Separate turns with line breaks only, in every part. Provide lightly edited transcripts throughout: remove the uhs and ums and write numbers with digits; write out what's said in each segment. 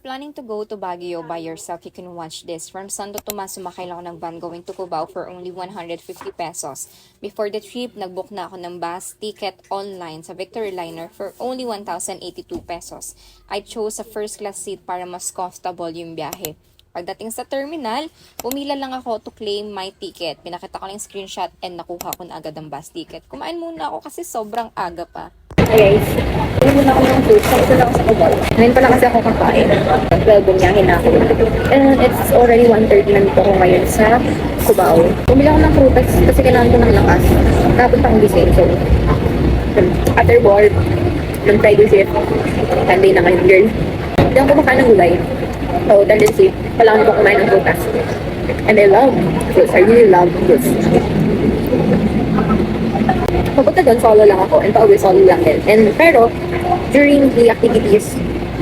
planning to go to Baguio by yourself, you can watch this. From Santo Tomas, sumakay lang ako ng van going to Cubao for only 150 pesos. Before the trip, nagbook na ako ng bus ticket online sa Victory Liner for only 1,082 pesos. I chose a first class seat para mas comfortable yung biyahe. Pagdating sa terminal, pumila lang ako to claim my ticket. Pinakita ko lang yung screenshot and nakuha ko na agad ang bus ticket. Kumain muna ako kasi sobrang aga pa.
Hey guys, hindi muna ako ng food. Tapos na ako sa Cubao. Ngayon pa lang kasi ako kakain. 12, bumiyahin na ako. And it's already 1:30 na dito ako ngayon sa Cubao. Bumili ako ng prutas kasi kailangan ko ng lakas. Tapos akong gising. So, after work, nung Friday shift, Sunday na ngayon, girl. Hindi ako kumakain ng gulay. So, tendency, kailangan ko kumain ng prutas. And I love fruits. I really love fruits. Papunta doon, solo lang ako. And pauwi, solo lang din. And, pero, during the activities,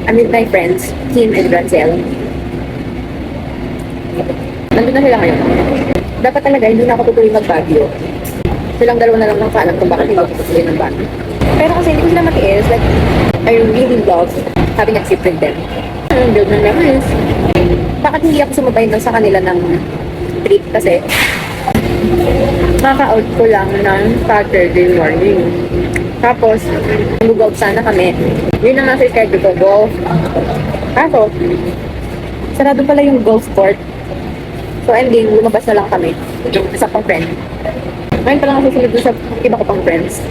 I'm with my friends, Kim and Ranzel. Nandun na sila ngayon. Dapat talaga, hindi na ako tutuloy mag-Baguio. Silang dalawa na lang ng paalam kung bakit hindi ako tutuloy ng Baguio. Pero kasi hindi ko sila matiis, like, I really love having a trip with them. Build ng memories. Bakit hindi ako sumabay doon sa kanila ng trip? Kasi, maka-out ko lang ng Saturday morning. Tapos, mag-golf sana kami. Yun ang nasa schedule ko, golf. Kaso, sarado pala yung golf court. So, ending, lumabas na lang kami. Isa pang friend. Ngayon pa lang ako susunod sa iba ko pang friends.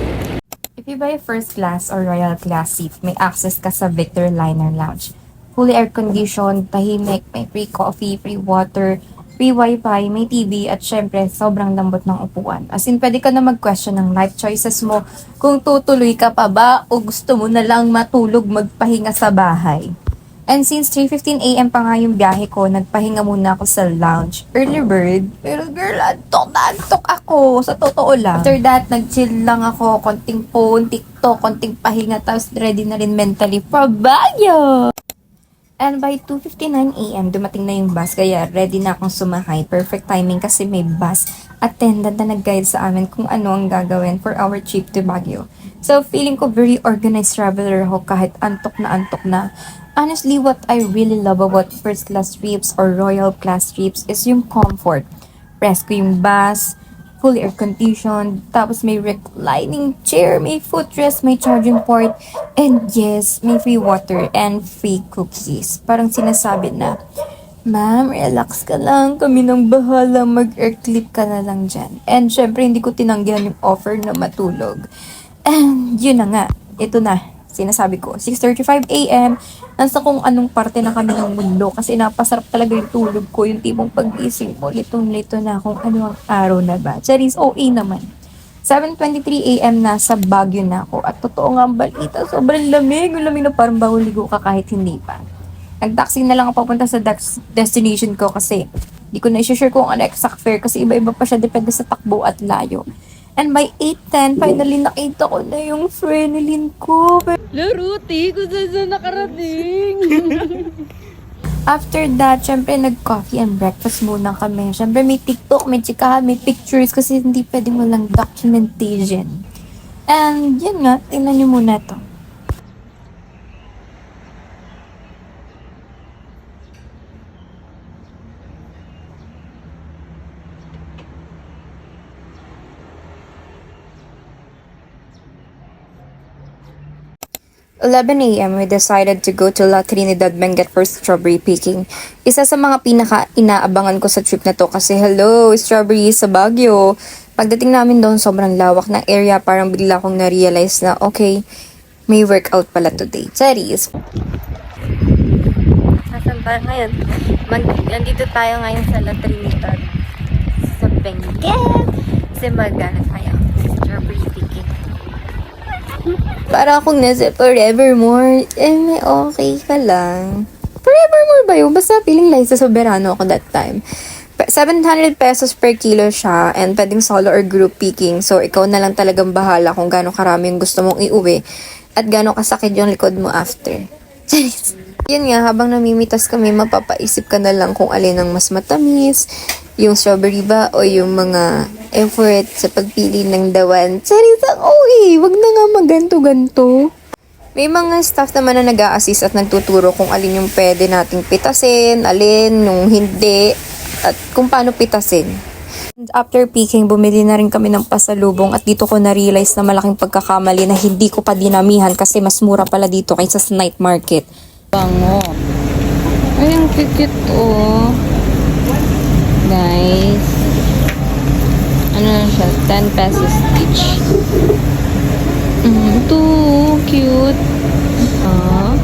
If you buy a first class or royal class seat, may access ka sa Victor Liner Lounge. Fully air-conditioned, tahimik, may free coffee, free water, free wifi, may TV, at syempre, sobrang lambot ng upuan. As in, pwede ka na mag-question ng life choices mo kung tutuloy ka pa ba o gusto mo na lang matulog magpahinga sa bahay. And since 3:15 AM pa nga yung biyahe ko, nagpahinga muna ako sa lounge. Early bird. Pero girl, antok na antok ako. Sa totoo lang. After that, nag-chill lang ako. Konting phone, TikTok, konting pahinga. Tapos ready na rin mentally for Baguio. And by 2:59 AM, dumating na yung bus. Kaya ready na akong sumakay. Perfect timing kasi may bus attendant na nag-guide sa amin kung ano ang gagawin for our trip to Baguio. So, feeling ko very organized traveler ako kahit antok na antok na. Honestly, what I really love about first class trips or royal class trips is yung comfort. Presko yung bus, fully air conditioned, tapos may reclining chair, may footrest, may charging port, and yes, may free water and free cookies. Parang sinasabi na, ma'am, relax ka lang, kami nang bahala, mag-air clip ka na lang dyan. And syempre, hindi ko tinanggihan yung offer na matulog. And yun na nga, ito na. Sinasabi ko, 6:35 AM, nasa kung anong parte na kami ng mundo kasi napasarap talaga yung tulog ko, yung tipong pag-ising ko, litong-lito na kung ano ang araw na ba. Charis, OA naman. 7:23 AM nasa Baguio na ako at totoo nga ang balita, sobrang lamig, yung lamig na parang bago ligo ka kahit hindi pa. Nag-taxi na lang ako papunta sa destination ko kasi di ko na i-share kung ano exact fare kasi iba-iba pa siya depende sa takbo at layo. And by 8:10, finally nakita ko na yung Frenilyn ko.
Laruti, kung saan nakarating.
After that, syempre nag-coffee and breakfast muna kami. Syempre may TikTok, may chikahan, may pictures kasi hindi pwedeng walang documentation. And yun nga, tingnan nyo muna to. "11 AM, we decided to go to La Trinidad Benguet for strawberry picking. Isa sa mga pinaka-inaabangan ko sa trip na to kasi hello, strawberry sa Baguio. Pagdating namin doon, sobrang lawak ng area, parang bigla kong na-realize na okay, may workout pala today. Charis. Nasaan tayo ngayon? Nandito tayo ngayon sa La Trinidad sa Benguet. Kasi magana tayo. Strawberry picking. Para akong nasa forevermore. May okay ka lang. Forevermore ba yun? Basta feeling like sa soberano ako that time. 700 pesos per kilo siya and pwedeng solo or group picking. So, ikaw na lang talagang bahala kung gaano karami yung gusto mong iuwi at gaano kasakit yung likod mo after. Charis. Yun nga, habang namimitas kami, mapapaisip ka na lang kung alin ang mas matamis, yung strawberry ba o yung mga effort sa pagpili ng dawan. Charis, ang wag na nga maganto-ganto.
May mga staff naman na nag-a-assist at nagtuturo kung alin yung pwede nating pitasin, alin yung hindi, at kung paano pitasin. And after picking, bumili na rin kami ng pasalubong at dito ko na-realize na malaking pagkakamali na hindi ko pa dinamihan kasi mas mura pala dito kaysa sa night market.
Bango. Ay, ang cute oh. Guys. Ano na siya? 10 pesos each. Ito, cute. Ah.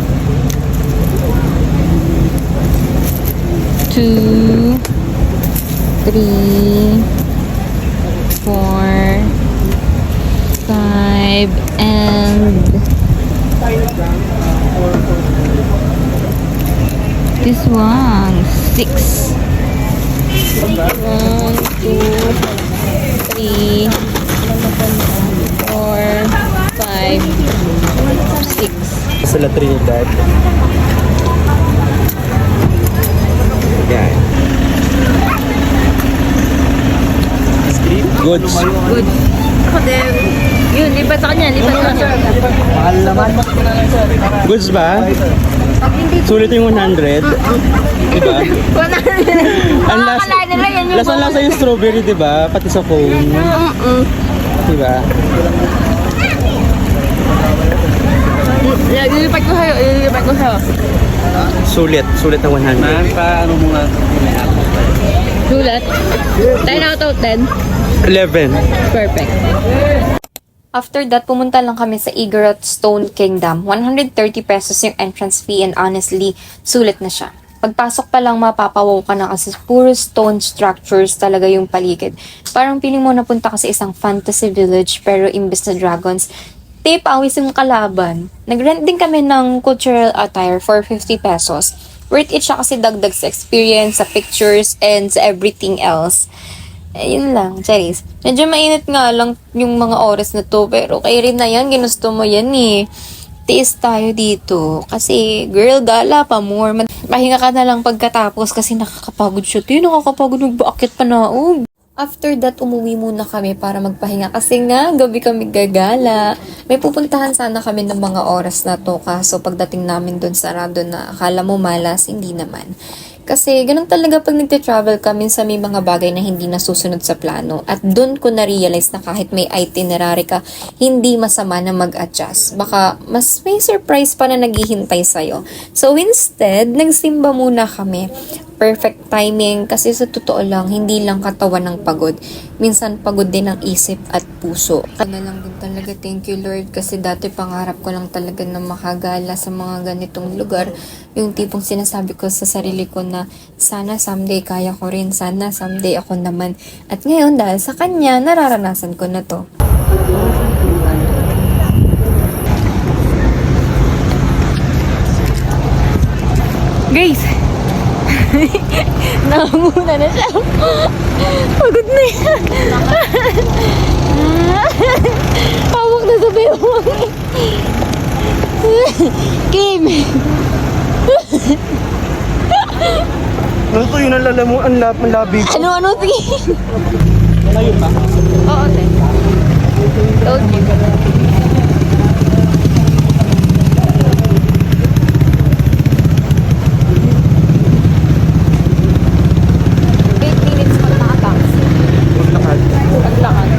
2, 3, 4, 5, and this one, 6. 1, 2, 3, 4, 5, 6.
Sa La Trinidad. Yan. Goods.
Good. Ako din. Yun, lipat sa kanya, lipat sa kanya.
Mahal naman. Goods ba? Sulit yung 100. Diba? Ang lasa yung strawberry, diba? Pati sa phone. Diba?
Lilipat ko sa'yo, lilipat ko sa'yo.
Sulit ng 100. Paano mo nga?
Sulat. 10 out of 10.
11.
Perfect.
After that, pumunta lang kami sa Igorot Stone Kingdom. 130 pesos yung entrance fee and honestly, sulit na siya. Pagpasok pa lang mapapawaw ka na kasi puro stone structures talaga yung paligid. Parang piling mo napunta ka sa isang fantasy village pero imbes na dragons, tape awis yung kalaban. Nag-rent din kami ng cultural attire for 50 pesos. Worth it siya kasi dagdag sa experience, sa pictures, and sa everything else. Yun lang, Charis. Medyo mainit nga lang yung mga oras na to, pero kay rin na yan, ginusto mo yan eh. Tiis tayo dito. Kasi, girl, gala pa more. Pahinga ka na lang pagkatapos kasi nakakapagod siya. Nakakapagod magbaakit pa naog. After that, umuwi muna kami para magpahinga kasi nga, gabi kami gagala. May pupuntahan sana kami ng mga oras na to kaso pagdating namin dun sarado na akala mo malas, hindi naman. Kasi ganun talaga pag nagte-travel kami sa may mga bagay na hindi nasusunod sa plano. At dun ko na-realize na kahit may itinerary ka, hindi masama na mag-adjust. Baka mas may surprise pa na naghihintay sa'yo. So instead, nagsimba muna kami. Perfect timing kasi sa totoo lang, hindi lang katawan ng pagod. Minsan pagod din ang isip at puso. Kaya lang din talaga, thank you Lord, kasi dati pangarap ko lang talaga na makagala sa mga ganitong lugar. Yung tipong sinasabi ko sa sarili ko na sana someday kaya ko rin, sana someday ako naman. At ngayon dahil sa kanya, nararanasan ko na to.
Guys! Nakanguna na siya. Pagod na yan. Hawak na sa bewang. Kim!
Ano to yung nalala mo? Ang labi ko.
Ano? Sige.
Malayo pa?
Oo, te. Told you. 8 minutes pa nakataksi.
Maglakad.
Paglakad.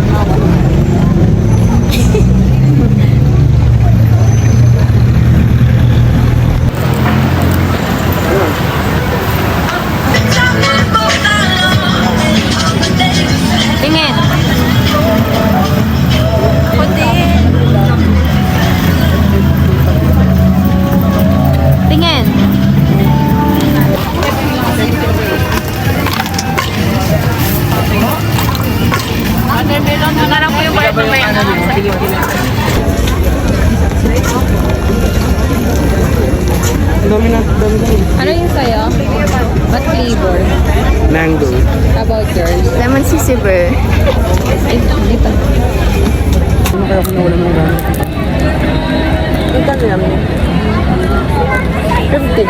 Tingin. Ako din. Tingin. Nangarap ko yung bayad mamaya na sa iyo.
Dami na.
Ano yung sa'yo? What flavor?
Mango.
How about yours?
Lemon sisiber.
Ay, hindi pa.
Ano kaya kung nawala ng gamit?
Ito na lang. 50.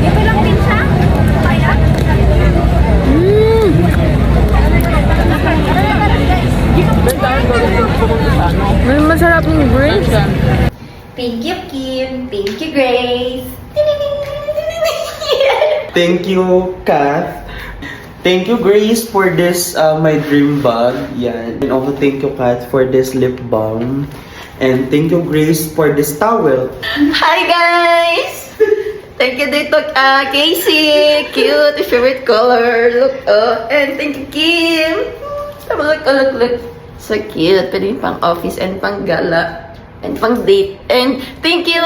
Ito lang din siya?
Dahil
May masarap yung grapes.
Thank you, Kim. Thank you, Grace.
Thank you, Kath. Thank you, Grace, for this, my dream bag. Yan. And also thank you, Kath, for this lip balm. And thank you, Grace, for this towel.
Hi guys! Thank you dito, Casey. Cute, your favorite color. Look, and thank you, Kim. Look. So cute. Pwede yung pang office and pang gala. And pang date. And thank you!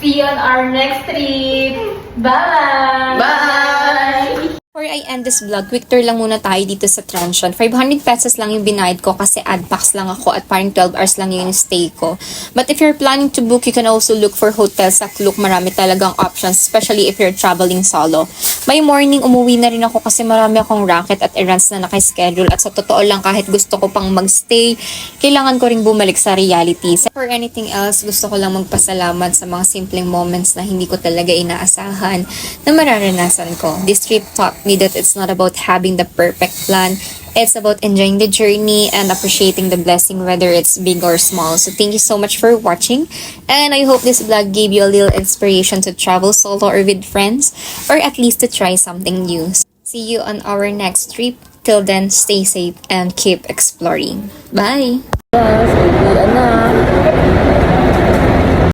See you on our next trip. Bye!
Bye!
Before I end this vlog, quick tour lang muna tayo dito sa Transsion. 500 pesos lang yung binayad ko kasi adpax lang ako at parang 12 hours lang yung stay ko. But if you're planning to book, you can also look for hotels sa Klook. Marami talagang options, especially if you're traveling solo. May morning, umuwi na rin ako kasi marami akong racket at errands na nakaschedule. At sa totoo lang, kahit gusto ko pang magstay, kailangan ko ring bumalik sa reality. For anything else, gusto ko lang magpasalamat sa mga simpleng moments na hindi ko talaga inaasahan na mararanasan ko. This trip taught me that it's not about having the perfect plan. It's about enjoying the journey and appreciating the blessing, whether it's big or small. So thank you so much for watching. And I hope this vlog gave you a little inspiration to travel solo or with friends, or at least to try something new. See you on our next trip. Till then, stay safe and keep exploring. Bye!
Uwian na.